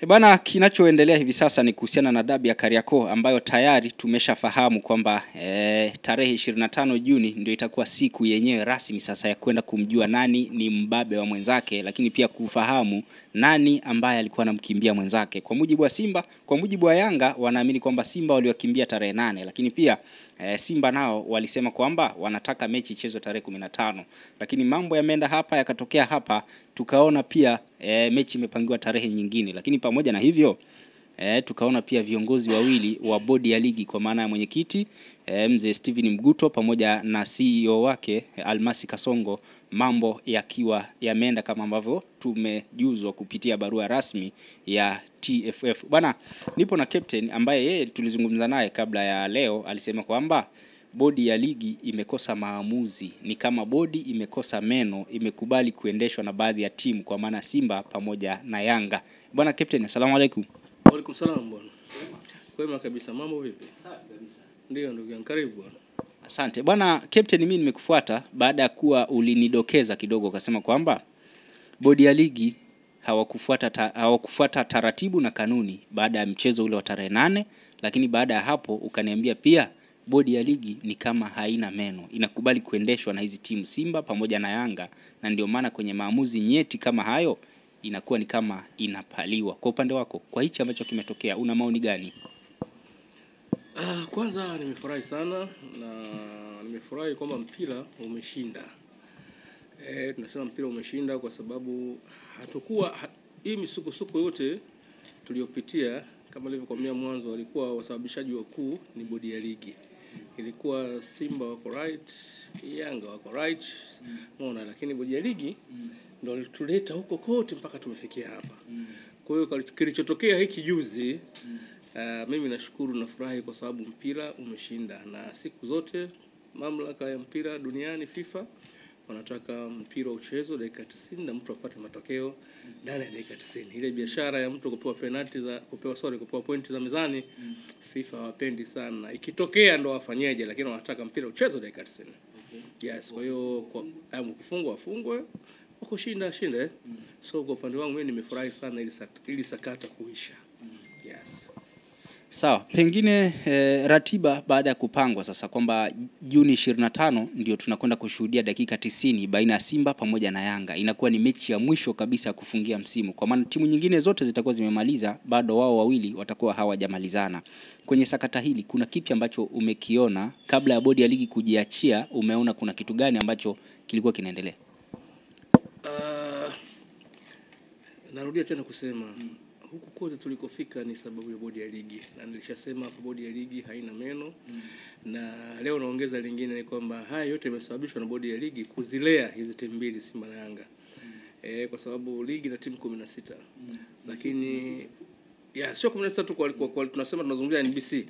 Bwana, kinachoendelea hivi sasa ni kuhusiana na dabi ya Kariakoo ambayo tayari tumeshafahamu kwamba tarehe 25 Juni ndio itakuwa siku yenyewe rasmi sasa ya kwenda kumjua nani ni mbabe wa mwenzake, lakini pia kufahamu nani ambaye alikuwa anamkimbia mwenzake. Kwa mujibu wa Simba, kwa mujibu wa Yanga wanaamini kwamba Simba waliokimbia tarehe 8, lakini pia Simba nao walisema kwamba wanataka mechi ichezwe tarehe 15. Lakini mambo yameenda hapa yakatokea hapa, tukaona pia mechi imepangiwa tarehe nyingine. Lakini pamoja na hivyo tukaona pia viongozi wawili wa bodi ya ligi kwa maana ya mwenyekiti mzee Steven Mguto pamoja na CEO wake Almasi Kasongo, mambo yakiwa yameenda kama ambavyo tumejuzwa kupitia barua rasmi ya TFF. Bwana, nipo na captain ambaye yeye tulizungumza naye kabla ya leo, alisema kwamba bodi ya ligi imekosa maamuzi, ni kama bodi imekosa meno, imekubali kuendeshwa na baadhi ya timu kwa maana Simba pamoja na Yanga. Bwana captain, asalamu alaykum. Wa alaykum salaam bwana. Kwema kabisa, mambo vipi? Safi kabisa. Ndio ndugu yangu, karibu bwana. Asante. Bwana captain, mimi nimekufuata baada ya kuwa ulinidokeza kidogo ukasema kwamba bodi ya ligi hawakufuata taratibu na kanuni baada ya mchezo ule wa tarehe 8, lakini baada ya hapo ukaniambia pia bodi ya ligi ni kama haina meno, inakubali kuendeshwa na hizi timu Simba pamoja na Yanga, na ndio maana kwenye maamuzi nyeti kama hayo inakuwa ni kama inapaliwa. Kwa upande wako, kwa hichi ambacho kimetokea, una maoni gani? Kwanza nimefurahi sana na nimefurahi kwamba mpira umeshinda. Tunasema mpira umeshinda kwa sababu hatakuwa hii misukosuko yote tuliyopitia kama nilivyokuambia mwanzo, walikuwa wasababishaji wakuu ni bodi ya ligi. Ilikuwa Simba wako right, Yanga wako right, unaona, lakini bodi ya ligi ndio tuleta huko kote mpaka tumefikia hapa. Kwa hiyo kilichotokea hiki juzi, mimi nashukuru na furahi kwa sababu mpira umeshinda, na siku zote mamlaka ya mpira duniani FIFA wanataka mpira uchezwe dakika 90 na mtu apate matokeo ndani ya dakika 90. Ile biashara ya mtu kupewa penalty kupewa pointi za mezani, FIFA hawapendi sana. Ikitokea ndo wafanyaje, lakini wanataka mpira uchezwe dakika 90. Yes, kwa hiyo kufungwa afungwe, kushinda shinde. So kwa upande wangu mimi nimefurahi sana ili sakata kuisha. Yes. Sawa, pengine ratiba baada ya kupangwa sasa kwamba Juni 25 ndio tunakwenda kushuhudia dakika 90 baina ya Simba pamoja na Yanga. Inakuwa ni mechi ya mwisho kabisa ya kufungia msimu, kwa maana timu nyingine zote zitakuwa zimemaliza, bado wao wawili watakuwa hawajamalizana. Kwenye sakata hili kuna kipi ambacho umekiona kabla ya bodi ya ligi kujiachia? Umeona kuna kitu gani ambacho kilikuwa kinaendelea? Narudia tena kusema huku kote tulikofika ni sababu ya bodi ya ligi, na nilishasema hapo bodi ya ligi haina meno. Na leo naongeza lingine ni kwamba haya yote yamesababishwa na bodi ya ligi kuzilea hizi timu mbili Simba na Yanga. Kwa sababu ligi na timu 16. Lakini sio 16 tu kwa tunasema tunazungumzia NBC.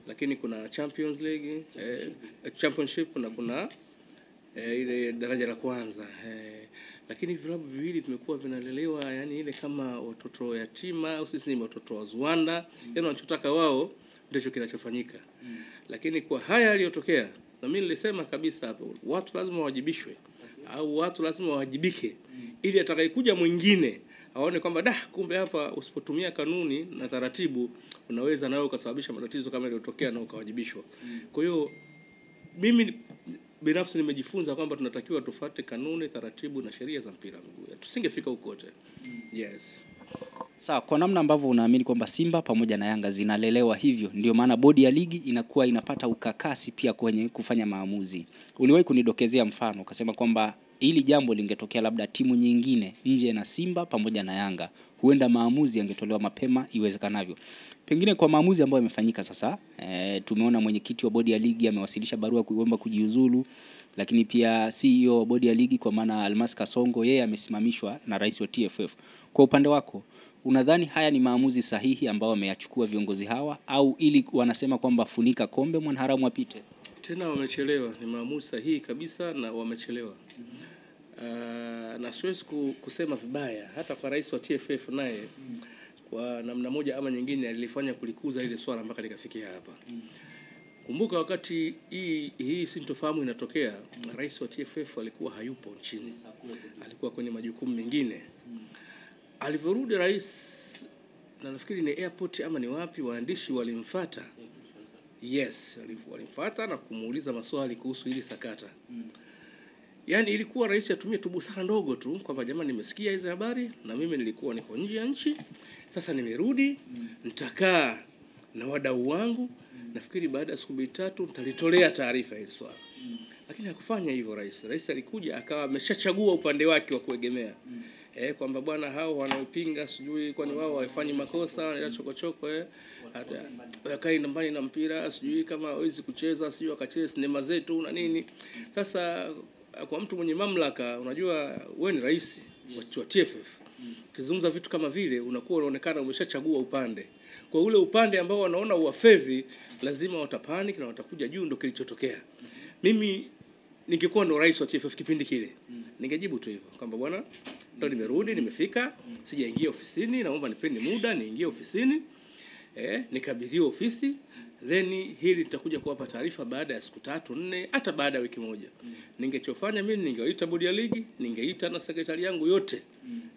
Lakini kuna Champions League, Championship, na kuna ile daraja la kwanza. Lakini vilabu viwili vimekuwa vinalelewa yani ile kama watoto yatima au sisi ni watoto wa Zwanda, yani wanachotaka wao ndicho kinachofanyika. Lakini kwa haya yaliyotokea, na mimi nilisema kabisa hapo, watu lazima wawajibishwe au watu lazima wawajibike ili atakayekuja mwingine aone kwamba kumbe hapa usipotumia kanuni na taratibu unaweza nawe ukasababisha matatizo kama yaliyotokea na ukawajibishwa. Kwa hiyo mimi binafsi nimejifunza kwamba tunatakiwa tufuate kanuni, taratibu na sheria za mpira mguu. Tusingefika huko kote. Yes. Sawa, kwa namna ambavyo unaamini kwamba Simba pamoja na Yanga zinalelewa hivyo, ndio maana bodi ya ligi inakuwa inapata ukakasi pia kwenye kufanya maamuzi. Uliwahi kunidokezea mfano ukasema kwamba ili jambo lingetokea labda timu nyingine nje na Simba pamoja na Yanga, huenda maamuzi yangetolewa mapema iwezekanavyo. Pengine kwa maamuzi ambayo yamefanyika sasa, tumeona mwenyekiti wa bodi ya ligi amewasilisha barua kuomba kujiuzulu, lakini pia CEO wa bodi ya ligi kwa maana Almasi Kasongo yeye amesimamishwa na rais wa TFF. Kwa upande wako, unadhani haya ni maamuzi sahihi ambao wameyachukua viongozi hawa, au ili wanasema kwamba funika kombe mwanaharamu apite? Tena wamechelewa, ni maamuzi sahihi kabisa na wamechelewa. Na siwezi kusema vibaya hata kwa rais wa TFF naye kwa namna moja ama nyingine alifanya kulikuza ile swala mpaka likafikia hapa. Kumbuka wakati hii sintofahamu inatokea, rais wa TFF alikuwa hayupo nchini. Alikuwa kwenye majukumu mengine. Alivyorudi rais na nafikiri ni airport ama ni wapi, waandishi walimfuata. Yes, walimfuata na kumuuliza maswali kuhusu hili sakata. Yaani ilikuwa rais atumie tu busara ndogo tu kwamba jamani, nimesikia hizo habari na mimi nilikuwa niko nje ya nchi. Sasa nimerudi, nitakaa na wadau wangu. Nafikiri baada ya siku 3 nitalitolea taarifa hili swala. Lakini hakufanya hivyo rais. Rais alikuja akawa ameshachagua upande wake wa kuegemea. Kwamba bwana hao wanaopinga sijui kwani wao hawafanyi makosa, wanaenda chokochoko hata wakae mbali na mpira, sijui kama hawezi kucheza, sijui wakacheze sinema zetu na nini. Sasa kwa mtu mwenye mamlaka, unajua wewe ni rais wa TFF. Ukizungumza vitu kama vile unakuwa unaonekana umeshachagua upande. Kwa ule upande ambao wanaona uwafevi, lazima watapanic na watakuja juu, ndio kilichotokea. Mimi ningekuwa ndo rais wa TFF kipindi kile, ningejibu tu hivyo kwamba bwana, ndo nimerudi, nimefika, sijaingia ofisini, naomba nipeni muda niingie ofisini, nikabidhiwe ofisi, then hili nitakuja kuwapa taarifa baada ya siku 3 4, hata baada ya wiki moja. Ningechofanya mimi, ningewaita bodi ya ligi, ningeita na sekretari yangu yote.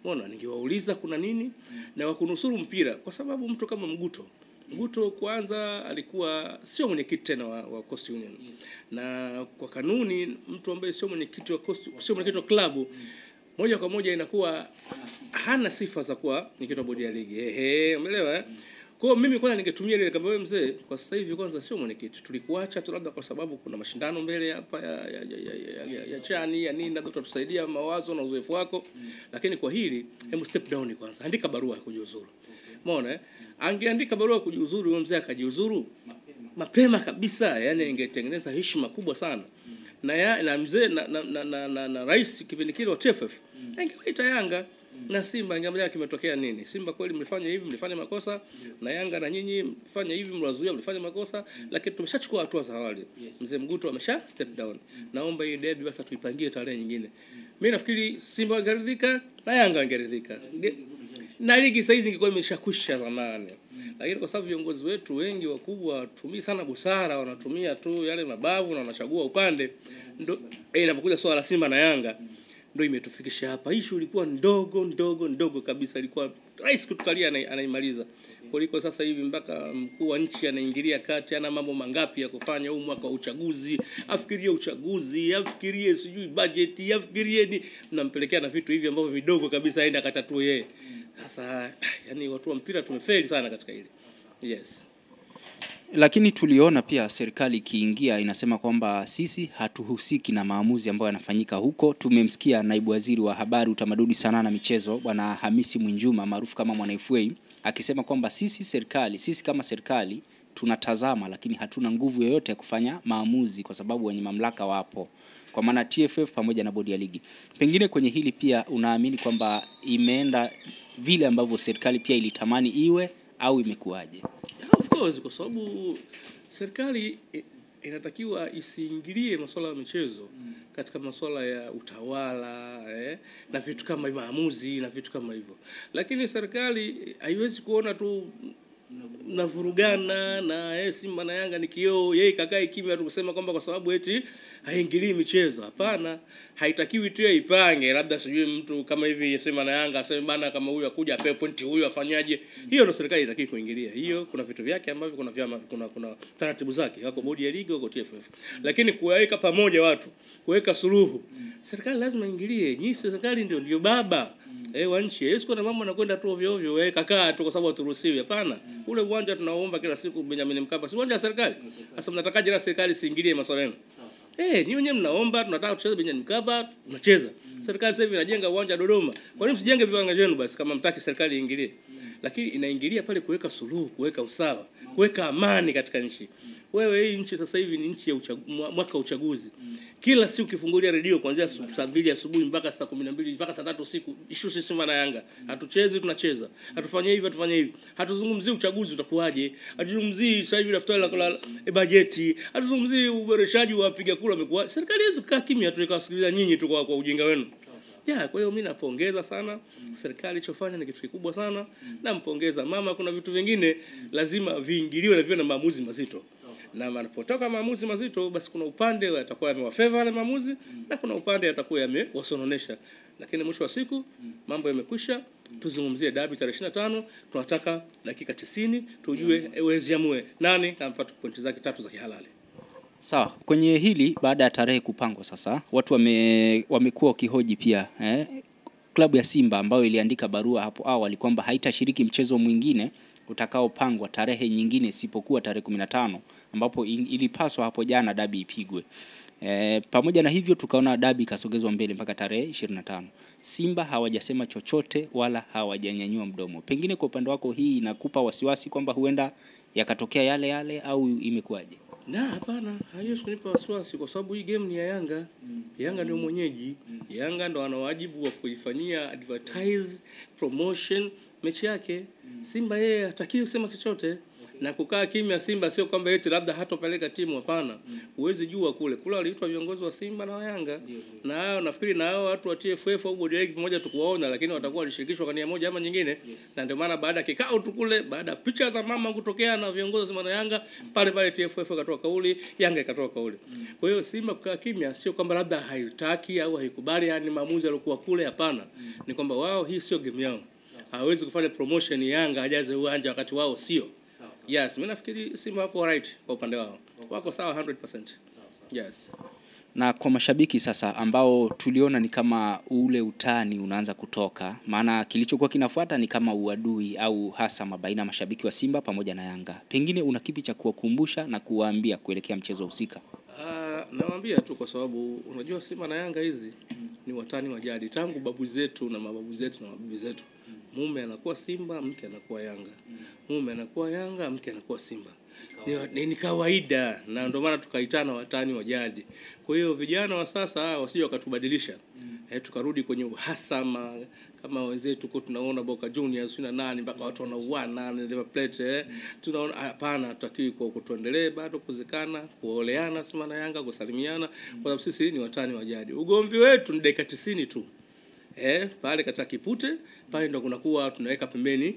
Unaona, ningewauliza kuna nini na wakunusuru mpira, kwa sababu mtu kama Mguto kwanza alikuwa sio mwenyekiti tena wa Coast Union. Na kwa kanuni mtu ambaye sio mwenyekiti wa klabu, moja kwa moja inakuwa hana sifa za kuwa mwenyekiti wa bodi ya ligi. Umeelewa? Kwa mimi kwanza ningetumia ile kama wewe mzee, kwa sasa hivi kwanza sio mwenyekiti. Tulikuacha tu labda kwa sababu kuna mashindano mbele hapa ya chani ya nini, ndio tutatusaidia mawazo na uzoefu wako. Lakini kwa hili hebu step down kwanza. Andika barua ya kujiuzuru. Umeona? Angeandika barua ya kujiuzuru, huyo mzee akajiuzuru mapema kabisa, yani ingetengeneza heshima kubwa sana. Na mzee na rais kipindi kile wa TFF angewaita Yanga na Simba, ingamlia kimetokea nini? Simba kweli mlifanya hivi, mlifanya makosa, na Yanga na nyinyi mfanya hivi, mlazuia mlifanya makosa, lakini tumeshachukua hatua za awali. Mzee Mguto amesha step down. Naomba hii derby basi tuipangie tarehe nyingine. Mimi nafikiri Simba wangeridhika na Yanga wangeridhika. Na ligi saizi ingekuwa imeshakwisha zamani. Lakini kwa sababu viongozi wetu wengi wakubwa watumii sana busara, wanatumia tu yale mabavu na wanachagua upande, ndio inapokuja swala la Simba na Yanga ndio imetufikisha hapa. Issue ilikuwa ndogo kabisa, ilikuwa rais kutukalia anaimaliza. Kuliko sasa hivi mpaka mkuu wa nchi anaingilia kati, ana mambo mangapi ya kufanya huu mwaka wa uchaguzi, afikirie uchaguzi, afikirie sijui budget, afikirie ni mnampelekea na vitu hivi ambavyo vidogo kabisa aenda katatue yeye. Sasa yani watu wa mpira tumefeli sana katika hili. Yes. Lakini tuliona pia serikali ikiingia inasema kwamba sisi hatuhusiki na maamuzi ambayo yanafanyika huko. Tumemsikia naibu waziri wa habari, utamaduni, sanaa na michezo Bwana Hamisi Mwinjuma maarufu kama Mwana FA akisema kwamba sisi kama serikali tunatazama, lakini hatuna nguvu yoyote ya kufanya maamuzi kwa sababu wenye mamlaka wapo, kwa maana TFF pamoja na bodi ya ligi. Pengine kwenye hili pia unaamini kwamba imeenda vile ambavyo serikali pia ilitamani iwe au imekuaje? Of course, kwa sababu serikali inatakiwa isiingilie masuala ya michezo katika masuala ya utawala na vitu kama maamuzi na vitu kama hivyo. Lakini serikali haiwezi kuona tu na vurugana na Simba na Yanga ni kioo, yeye kakae kimya tu kusema kwamba kwa sababu eti haingilii michezo. Hapana, haitakiwi tu ipange labda sijui mtu kama hivi Simba na Yanga aseme bana kama huyu akuja apewe pointi, huyu afanyaje. Hiyo ndio serikali inatakiwa kuingilia. Hiyo kuna vitu vyake ambavyo kuna vyama, kuna taratibu zake, wako bodi ya ligi, wako TFF. Lakini kuweka pamoja watu, kuweka suluhu, serikali lazima ingilie. Nyinyi serikali ndio baba wa nchi. Yesu kuna mambo yanakwenda tu ovyo ovyo, kakaa tu kwa sababu haturuhusiwi. Hapana. Ule uwanja tunaomba kila siku Benjamin Mkapa, si uwanja wa serikali. Sasa mnatakaje na serikali siingilie masuala yenu? Ni wenyewe mnaomba tunataka tucheze Benjamin Mkapa, tunacheza. Serikali sasa hivi inajenga uwanja Dodoma. Kwa nini msijenge viwanja vyenu basi kama mtaki serikali iingilie? Lakini inaingilia pale kuweka suluhu, kuweka usawa, kuweka amani katika nchi. Wewe hii nchi sasa hivi ni nchi ya mwaka uchaguzi. Kila siku ukifungulia redio kuanzia saa 2 asubuhi mpaka saa 12 mpaka saa 3 usiku issue sisi Simba na Yanga. Hatuchezi tunacheza. Hatufanye hivi. Hatuzungumzii uchaguzi utakuwaje. Hatuzungumzii sasa hivi daftari la bajeti. Hatuzungumzii uboreshaji wa wapiga kura wamekuwa. Serikali hizo kaa kimya tu ikawasikiliza nyinyi tu kwa ujinga wenu. Kwa hiyo mimi napongeza sana serikali ilichofanya ni kitu kikubwa sana. Nampongeza mama. Kuna vitu vingine lazima viingiliwe na viwe na maamuzi mazito. Na manapotoka maamuzi mazito basi kuna upande atakuwa amewafavor wale maamuzi na kuna upande atakuwa yamewasononesha. Lakini mwisho wa siku mambo yamekwisha. Tuzungumzie dabi tarehe 25, tunataka dakika 90 tujue weziamue nani anapata pointi zake 3 za kihalali. Sawa, kwenye hili baada ya tarehe kupangwa sasa, watu wamekuwa wakihoji pia klabu ya Simba ambayo iliandika barua hapo awali kwamba haitashiriki mchezo mwingine utakaopangwa tarehe nyingine isipokuwa tarehe 15 ambapo ilipaswa hapo jana dabi ipigwe. Pamoja na hivyo tukaona dabi kasogezwa mbele mpaka tarehe 25. Simba hawajasema chochote wala hawajanyanyua mdomo. Pengine kwa upande wako hii inakupa wasiwasi kwamba huenda yakatokea yale yale au imekuwaje? Na hapana, haiwezi kunipa wasiwasi kwa sababu hii game ni ya Yanga. Yanga ndio mwenyeji. Yanga ndo ana wajibu wa kuifanyia advertise, promotion mechi yake. Simba yeye hatakiwi kusema chochote. Na kukaa kimya Simba sio kwamba eti labda hatopeleka timu, hapana. Huwezi jua kule waliitwa viongozi wa Simba na wa Yanga. Na hao nafikiri na hao watu wa TFF au bodi yake pamoja tukuwaona, lakini watakuwa walishirikishwa kwa nia moja ama nyingine. Na ndio maana baada ya kikao tu kule, baada picha za mama kutokea na viongozi wa Simba na Yanga, pale TFF akatoa kauli, Yanga ikatoa kauli. Kwa hiyo Simba kukaa kimya sio kwamba labda haitaki au haikubali yani maamuzi yaliokuwa kule, hapana. Ni kwamba wao hii sio game yao. Hawezi kufanya promotion Yanga ajaze uwanja wakati wao sio. Yes, mimi nafikiri Simba wako right kwa upande wao. Wako sawa 100%. Yes. Na kwa mashabiki sasa ambao tuliona ni kama ule utani unaanza kutoka, maana kilichokuwa kinafuata ni kama uadui au hasama baina mashabiki wa Simba pamoja na Yanga. Pengine una kipi cha kuwakumbusha na kuwaambia kuelekea mchezo husika? Nawaambia tu kwa sababu unajua Simba na Yanga hizi ni watani wa jadi tangu babu zetu na mababu zetu na mabibi zetu. Mume anakuwa Simba, mke anakuwa Yanga. Mume anakuwa Yanga, mke anakuwa Simba. Ni kawaida na ndio maana tukaitana watani wa jadi. Kwa hiyo vijana wa sasa wasije wakatubadilisha. Tukarudi kwenye uhasama kama wenzetu kwa tunaona Boca Juniors na nani mpaka watu wanauana na River Plate. Tunaona hapana, tutakiwi kwa kutuendelee bado kuzikana, kuoleana Simba na Yanga, kusalimiana kwa sababu sisi ni watani wa jadi. Ugomvi wetu ni dakika 90 tu. Pale katika kipute pale ndo kunakuwa tunaweka pembeni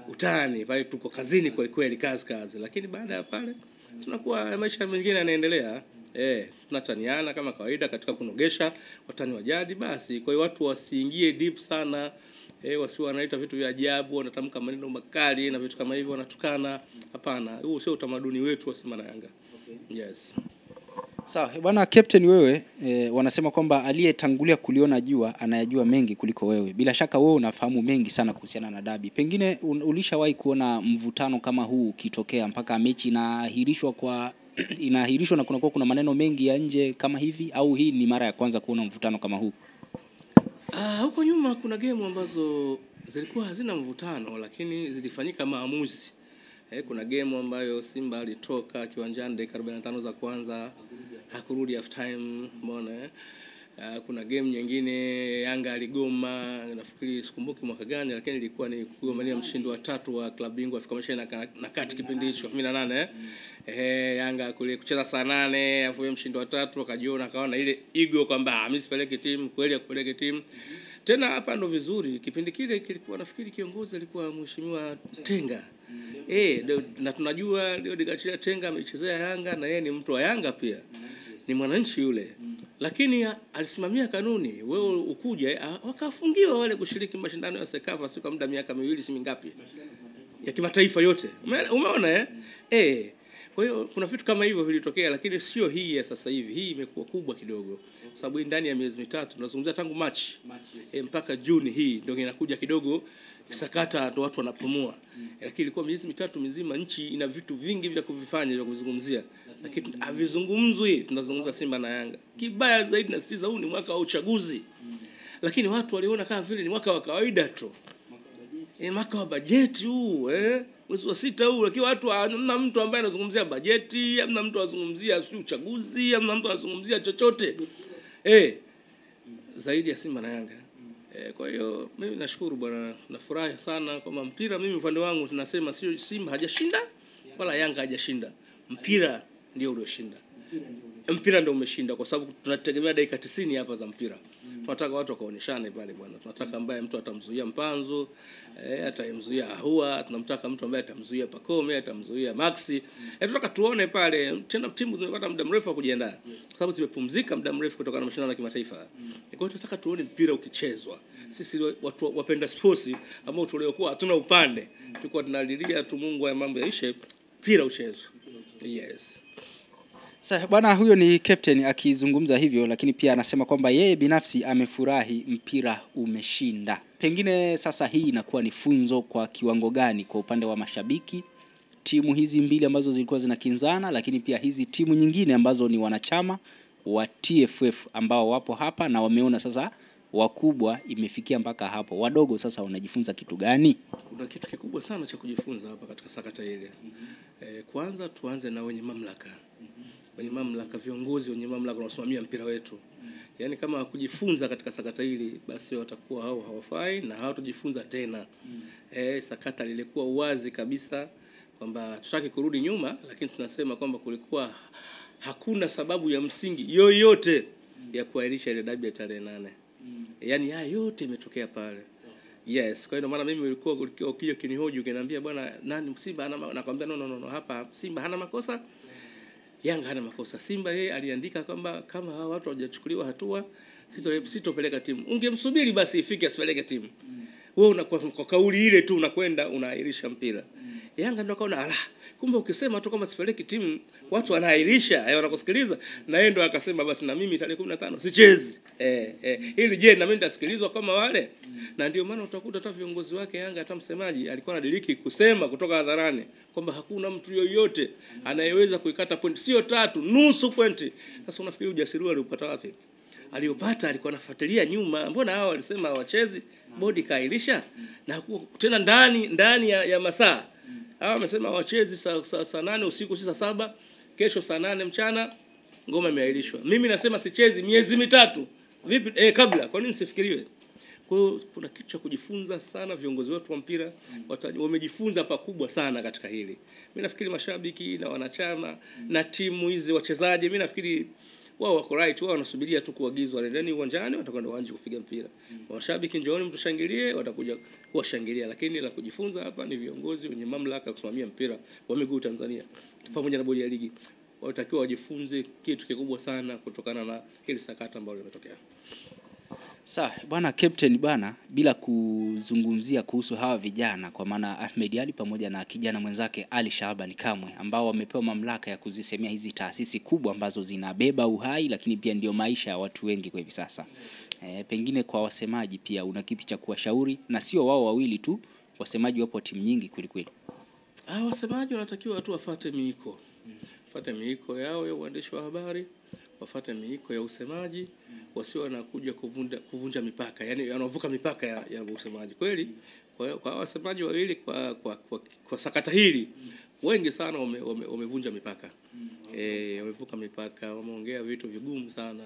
utani, pale tuko kazini kweli kazi, lakini baada ya pale tunakuwa maisha mengine yanaendelea. Tunataniana kama kawaida katika kunogesha watani wa jadi basi. Kwa hiyo watu wasiingie deep sana, wasiwe wanaita vitu vya ajabu, wanatamka maneno makali na vitu kama hivyo, wanatukana. Hapana, huo sio utamaduni wetu wa Simba na Yanga. Yes. Sawa, bwana captain wewe, wanasema kwamba aliyetangulia kuliona jua anayajua mengi kuliko wewe. Bila shaka wewe unafahamu mengi sana kuhusiana na dabi. Pengine ulishawahi kuona mvutano kama huu kitokea mpaka mechi inaahirishwa na kuna maneno mengi ya nje kama hivi, au hii ni mara ya kwanza kuona mvutano kama huu? Huko nyuma kuna game ambazo zilikuwa hazina mvutano lakini zilifanyika maamuzi. Kuna game ambayo Simba alitoka kiwanjani dakika 45 za kwanza, hakurudi half time, umeona. Kuna game nyingine Yanga aligoma, nafikiri sikumbuki mwaka gani, lakini ilikuwa ni kugombania mshindi wa 3 wa klabu bingwa Afrika Mashariki na kati kipindi hicho 2008. Yanga kule kucheza saa 8 afu mshindi wa 3 akajiona akaona ile ego kwamba mimi sipeleke timu, kweli akupeleke timu. Tena hapa ndo vizuri, kipindi kile kilikuwa nafikiri kiongozi alikuwa mheshimiwa Tenga. Na tunajua leo Dikachia Tenga amechezea Yanga na yeye ni mtu wa Yanga pia. Ni mwananchi yule. Lakini alisimamia kanuni, wewe ukuja wakafungiwa wale kushiriki mashindano ya Sekafa siku muda miaka 2 si mingapi ya kimataifa yote. Umeona Kwa hiyo kuna vitu kama hivyo vilitokea, lakini sio hii ya sasa hivi. Hii imekuwa kubwa kidogo. Sababu ndani ya miezi mitatu tunazungumzia tangu March mpaka Juni, hii ndio inakuja kidogo sakata ndo watu wanapumua. Lakini ilikuwa miezi mitatu mizima nchi ina vitu vingi vya kuvifanya vya kuzungumzia. Lakini havizungumzwi, tunazungumza Simba na Yanga. Kibaya zaidi na sisi huu ni mwaka wa uchaguzi. Lakini watu waliona kama vile ni mwaka wa kawaida tu. Mwaka wa bajeti huu, mwezi wa 6 huu, lakini watu hamna mtu ambaye anazungumzia bajeti, hamna mtu anazungumzia uchaguzi, hamna mtu anazungumzia chochote. Zaidi ya Simba na Yanga. Kwa hiyo mimi nashukuru bwana, nafurahi sana kwamba mpira, mimi upande wangu tunasema sio Simba hajashinda wala Yanga hajashinda. Mpira ndio ulioshinda. Mpira ndio umeshinda kwa sababu tunategemea dakika 90 hapa za mpira. Tunataka watu wakaoneshane pale bwana. Tunataka ambaye mtu atamzuia Mpanzu, atamzuia Ahua, tunamtaka mtu ambaye atamzuia Pacome, atamzuia Maxi. Tunataka tuone pale tena timu zimepata muda mrefu wa kujiandaa. Kwa sababu zimepumzika muda mrefu kutokana na mashindano ya kimataifa. Kwa hiyo tunataka tuone mpira ukichezwa. Sisi watu wapenda sports ambao tuliokuwa hatuna upande, tulikuwa tunalilia tu Mungu ya mambo yaishe, mpira uchezwe. Yes. Sasa bwana, huyo ni captain akizungumza hivyo, lakini pia anasema kwamba yeye binafsi amefurahi mpira umeshinda. Pengine sasa hii inakuwa ni funzo kwa kiwango gani kwa upande wa mashabiki, timu hizi mbili ambazo zilikuwa zinakinzana, lakini pia hizi timu nyingine ambazo ni wanachama wa TFF ambao wapo hapa na wameona sasa wakubwa imefikia mpaka hapo, wadogo sasa wanajifunza kitu gani? Kuna kitu kikubwa sana cha kujifunza hapa katika sakata ile. Kwanza tuanze na wenye mamlaka. Wenye mamlaka, viongozi wenye mamlaka wanaosimamia mpira wetu. Yaani kama kujifunza katika sakata hili, basi watakuwa hao hawafai na hawatojifunza tena. Sakata lilikuwa wazi kabisa kwamba tutaki kurudi nyuma, lakini tunasema kwamba kulikuwa hakuna sababu ya msingi yoyote ya kuahirisha ile dabi ya tarehe 8. Yaani haya yote imetokea pale. Yes, kwa hiyo maana mimi ulikuwa ukija kinihoji ukiniambia bwana nani Simba ana, nakwambia no, hapa Simba hana makosa, Yanga hana makosa. Simba yeye aliandika kwamba kama hawa watu hawajachukuliwa hatua sitopeleka timu. Ungemsubiri basi ifike asipeleke timu. Wewe unakuwa kwa kauli ile tu unakwenda unaahirisha mpira. Yanga ndio kaona kumbe ukisema tu kama sipeleki timu watu wanaahirisha, wanakusikiliza, na yeye ndo akasema basi na mimi tarehe 15 sichezi. Ili je na mimi nitasikilizwa kama wale? Na ndio maana utakuta hata viongozi wake Yanga, hata msemaji alikuwa anadiriki kusema kutoka hadharani kwamba hakuna mtu yoyote anayeweza kuikata point, sio 3, nusu point. Sasa unafikiri ujasiri wao aliupata wapi? Aliopata alikuwa anafuatilia nyuma. Mbona hao walisema hawachezi, bodi kailisha na tena ndani ya masaa. Hao wamesema hawachezi saa 8 usiku, saa 7, kesho saa 8 mchana ngoma imeahirishwa. Mimi nasema sichezi miezi 3. Vipi kabla? Kwa nini sifikiriwe? Kwa hiyo kuna kitu cha kujifunza sana, viongozi wetu wa mpira wamejifunza pakubwa sana katika hili. Mimi nafikiri mashabiki na wanachama na timu hizi wachezaji, mimi nafikiri wao wako right, wao wanasubiria tu kuagizwa, nendeni uwanjani, watakwenda uwanja kupiga mpira. Mashabiki njooni mtushangilie, watakuja kuwashangilia, lakini la kujifunza hapa ni viongozi wenye mamlaka kusimamia mpira wa miguu Tanzania pamoja na bodi ya ligi. Watakiwa wajifunze kitu kikubwa sana kutokana na hili sakata ambalo limetokea. Sawa bwana captain bwana, bila kuzungumzia kuhusu hawa vijana kwa maana Ahmed Ali pamoja na kijana mwenzake Ali Shaban Kamwe ambao wamepewa mamlaka ya kuzisemea hizi taasisi kubwa ambazo zinabeba uhai lakini pia ndio maisha ya watu wengi kwa hivi sasa. Pengine kwa wasemaji pia una kipi cha kuwashauri, na sio wao wawili tu, wasemaji wapo timu nyingi kweli kweli. Wasemaji wanatakiwa tu wafuate miiko. Wafuate miiko yao ya uandishi wa habari, wafuate miiko ya usemaji, wasio wanakuja kuvunja mipaka, yani wanavuka mipaka ya usemaji. Kweli kwa wasemaji wawili kwa sakata hili wengi sana wamevunja mipaka. Wamevuka mipaka, wameongea vitu vigumu sana.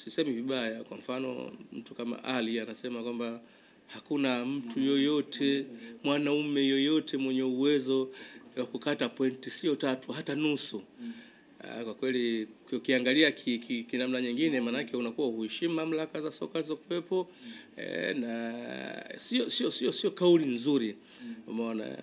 Sisemi vibaya, kwa mfano mtu kama Ali anasema kwamba hakuna mtu yoyote, mwanaume yoyote mwenye uwezo wa kukata pointi sio 3 hata nusu. Kwa kweli ukiangalia kinamna nyingine, maana yake unakuwa uheshimu mamlaka za soka zilizokuwepo, na sio kauli nzuri, umeona.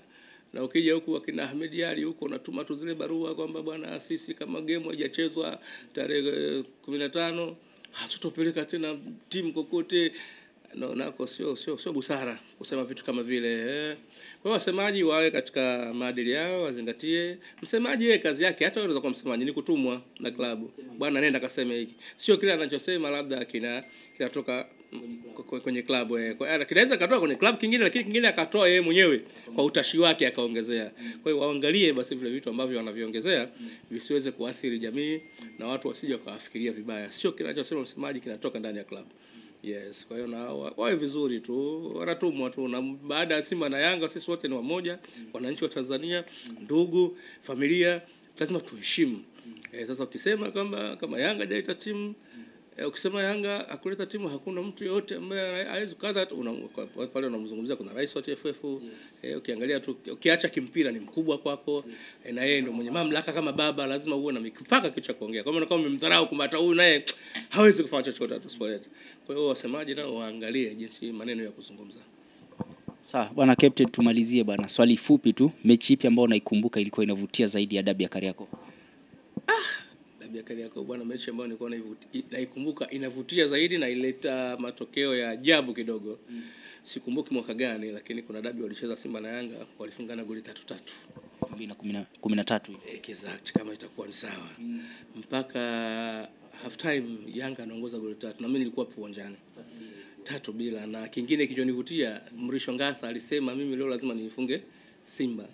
Na ukija huku akina Ahmed Ali huko unatuma tu zile barua kwamba bwana sisi kama game haijachezwa tarehe 15 hatutopeleka tena timu kokote. Nako sio busara kusema vitu kama vile. Kwa hiyo wasemaji wawe katika maadili yao, wazingatie. Msemaji yeye kazi yake, hata wewe unaweza kuwa msemaji, ni kutumwa na klabu. Bwana nenda kaseme hiki. Sio kile anachosema labda kinatoka kwenye klabu. Kwa hiyo kinaweza katoka kwenye klabu kingine, lakini kingine akatoa yeye mwenyewe kwa utashi wake akaongezea. Kwa hiyo waangalie basi vile vitu ambavyo wanaviongezea visiweze kuathiri jamii na watu wasije kuafikiria vibaya. Sio kile anachosema msemaji kinatoka ndani ya klabu. Yes, kwa hiyo na wawe vizuri tu, wanatumwa tu, na baada ya Simba na Yanga sisi wote ni wamoja, wananchi wa Tanzania, ndugu, familia, lazima tuheshimu. Sasa ukisema kama Yanga hajaita timu, Ukisema Yanga akuleta timu, hakuna mtu yote ambaye hawezi kukata. Pale unamzungumzia kuna rais wa TFF. Ukiangalia tu, ukiacha kimpira ni mkubwa kwako, na yeye ndio mwenye mamlaka kama baba, lazima uwe na mipaka kitu cha kuongea. Kwa maana kama umemdharau kumata huyu, naye hawezi kufanya chochote tu sport. Kwa hiyo wasemaji nao waangalie jinsi maneno ya kuzungumza. Sawa bwana captain, tumalizie bwana, swali fupi tu, mechi ipi ambayo unaikumbuka ilikuwa inavutia zaidi ya dabi ya Kariakoo? Dabi ya Kariakoo bwana, mechi ambayo nilikuwa naikumbuka inavutia zaidi na ileta matokeo ya ajabu kidogo. Sikumbuki mwaka gani, lakini kuna dabi walicheza Simba na Yanga, walifungana goli 3-3. 2013 Exact, kama itakuwa ni sawa. Mpaka half time Yanga anaongoza goli 3 na mimi nilikuwa hapo uwanjani. 3-0. Na kingine kilichonivutia, Mrisho Ngasa alisema mimi leo lazima nifunge Simba.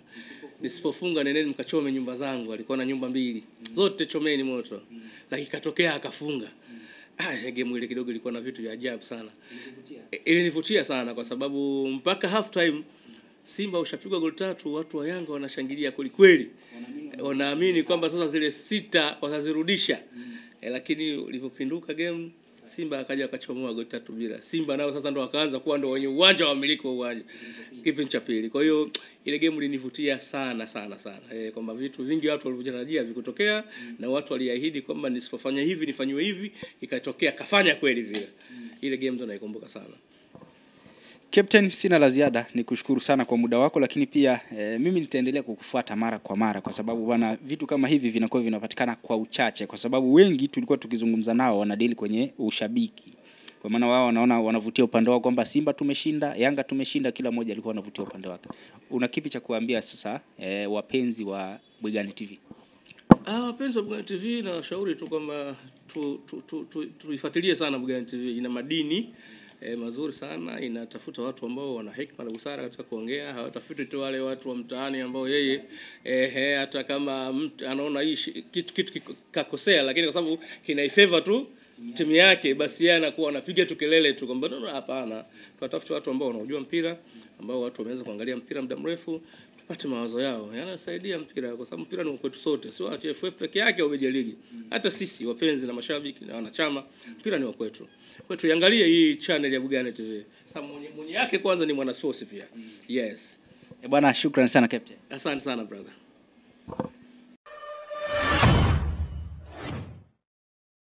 Nisipofunga neneni mkachome nyumba zangu. Alikuwa na nyumba 2. Zote chomeni moto. Lakini katokea akafunga. Game ile kidogo ilikuwa na vitu vya ajabu sana. Ilinivutia sana kwa sababu mpaka half time Simba ushapigwa goli 3, watu wa Yanga wanashangilia kweli kweli. Wanaamini kwamba sasa zile 6 watazirudisha. Lakini ulipopinduka game, Simba akaja akachomoa goli 3 bila. Simba nao sasa ndo wakaanza kuwa ndo wenye uwanja wa miliki wa uwanja kipindi cha pili. Kwa hiyo ile game ilinivutia sana sana sana. Kwamba vitu vingi watu walivyotarajia vikutokea, na watu waliahidi kwamba nisipofanya hivi nifanywe hivi, ikatokea kafanya kweli vile. Ile game ndo naikumbuka sana. Captain, sina la ziada, nikushukuru sana kwa muda wako, lakini pia mimi nitaendelea kukufuata mara kwa mara kwa sababu bwana, vitu kama hivi vinakuwa vinapatikana kwa uchache, kwa sababu wengi tulikuwa tukizungumza nao wanadili kwenye ushabiki. Kwa maana wao wanaona wanavutia upande wao kwamba Simba tumeshinda, Yanga tumeshinda, kila mmoja alikuwa anavutia upande wake. Una kipi cha kuambia sasa wapenzi wa Bwigani TV? Wapenzi wa Bwigani TV na washauri tu kwamba tuifuatilie sana Bwigani TV. Ina madini mazuri sana, inatafuta watu ambao wana hekima na busara katika kuongea. Hawatafuti tu wale watu wa mtaani ambao yeye hata kama mtu anaona hii kitu kakosea, lakini kwa sababu kinaifavor tu timu yake, basi yeye anakuwa anapiga tu kelele tu kwamba hapana. Tunatafuta watu ambao wanajua mpira, ambao watu wameweza kuangalia mpira muda mrefu, tupate mawazo yao. Yanasaidia mpira kwa sababu mpira ni kwetu sote, sio TFF peke yake au media ligi. Hata sisi wapenzi na mashabiki na wanachama, mpira ni wa kwetu. Kwa hiyo tuangalie hii channel ya Bwigani TV. Sasa mwenye yake kwanza ni mwana sports pia. Yes. Bwana, shukrani sana captain. Asante sana brother.